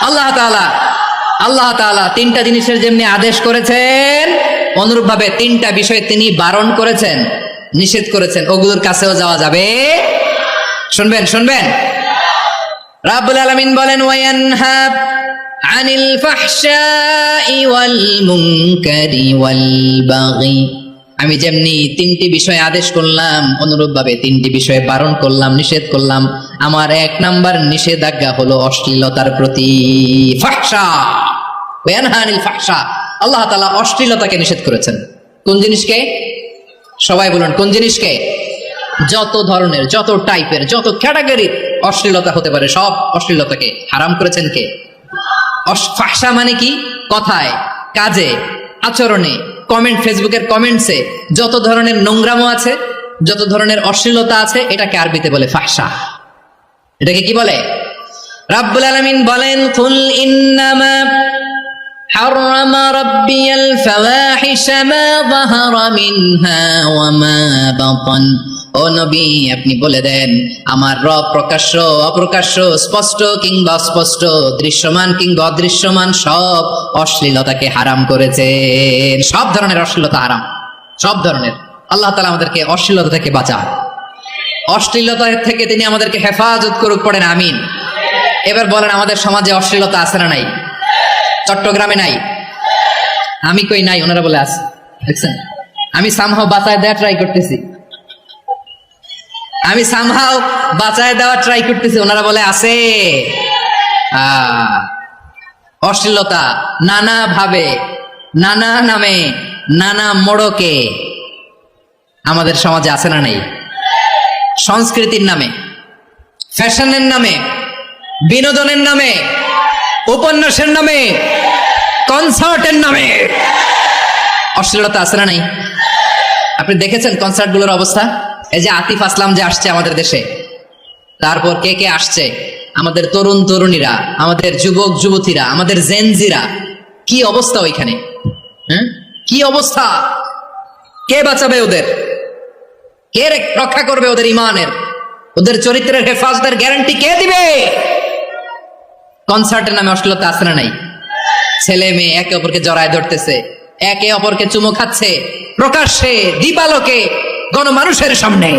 আল্লাহ তাআলা তিনটা জিনিসের যেমনি আদেশ করেছেন, অনুরূপভাবে তিনটা বিষয়ে তিনি বারণ করেছেন, নিষেধ করেছেন। ওগুলোর কাছেও যাওয়া যাবে। শুনবেন রাব্বুল আলামিন বলেন, ওয়ায়ানহা আনিল ফাহশাই ওয়াল মুনকারি ওয়াল বাগি। আমি যেমনি তিনটি বিষয়ে আদেশ করলাম, অনুরূপভাবে তিনটি বিষয়ে বারণ করলাম, নিষেধ করলাম। আমার 1 নাম্বার নিষেধাজ্ঞা হলো অশ্লীলতার প্রতি। ফাহশা, ওয়ায়ানহা আনিল ফাহশা, আল্লাহ তাআলা অশ্লীলতাকে নিষেধ করেছেন। কোন জিনিসকে? সবাই বলুন, কোন জিনিসকে? যত ধরনের, যত টাইপের, যত ক্যাটাগরির অশ্লীলতা হতে পারে, সব অশ্লীলতাকে হারাম করেছেন কে? ফাহশা মানে কি? কথায়, কাজে, আচরণে, কমেন্ট, ফেসবুকের কমেন্টসে যত ধরনের নোংরামো আছে, যত ধরনের অশ্লীলতা আছে, এটাকে আরবিতে বলে ফাহশা। এটাকে কি বলে? রাব্বুল আলামিন বলেন, কুল ইন্নামা حرم ربي الفواحش ما ظهر منها وما بطن। ও নবী, আপনি বলে দেন, আমার রব প্রকাশ্য অপ্রকাশ্য, স্পষ্ট কিংবা অস্পষ্ট, দৃশ্যমান কিংবা অদৃশ্যমান সব অশ্লীলতাকে হারাম করেছেন। সব ধরনের অশ্লীলতা হারাম, সব ধরনের। আল্লাহ তাআলা আমাদেরকে অশ্লীলতা থেকে বাঁচান, অশ্লীলতা থেকে তিনি আমাদেরকে হেফাজত করুক, পড়েন আমিন। এবার বলেন, আমাদের সমাজে অশ্লীলতা আছে না নাই? চট্টগ্রামে নাই? আমি কই নাই, ওনারা বলে আছে। দেখছেন, আমি সামহাও বাঁচায় দেওয়া ট্রাই করতেছি, ওনারা বলে আছে। অশ্লীলতা নানা ভাবে, নানা নামে, নানা মোড়কে আমাদের সমাজে আছে না নাই? সংস্কৃতির নামে, ফ্যাশনের নামে, বিনোদনের নামে, উপন্যাসের নামে, কনসার্টের নামে অশ্লীলতা আছে না নাই? আপনি দেখেছেন কনসার্টগুলোর অবস্থা? এই যে আতিফ আসলাম যে আসছে আমাদের দেশে, তারপর কে কে আসছে, আমাদের তরুণ তরুণীরা, আমাদের যুবক যুবতীরা, আমাদের জেনজিরা, কি অবস্থা ওইখানে? কি অবস্থা? কে বাঁচাবে ওদের? কে রক্ষা করবে ওদের ইমানের, ওদের চরিত্রের হেফাজতের গ্যারান্টি কে দিবে? কনসার্টের নামে অশ্লীলতা আছে না নাই? ছেলে মেয়ে একে অপরকে জড়ায় ধরতেছে, একে অপরকে চুমো খাচ্ছে প্রকাশ্যে, দিবালোকে, গণমানুষের সামনে।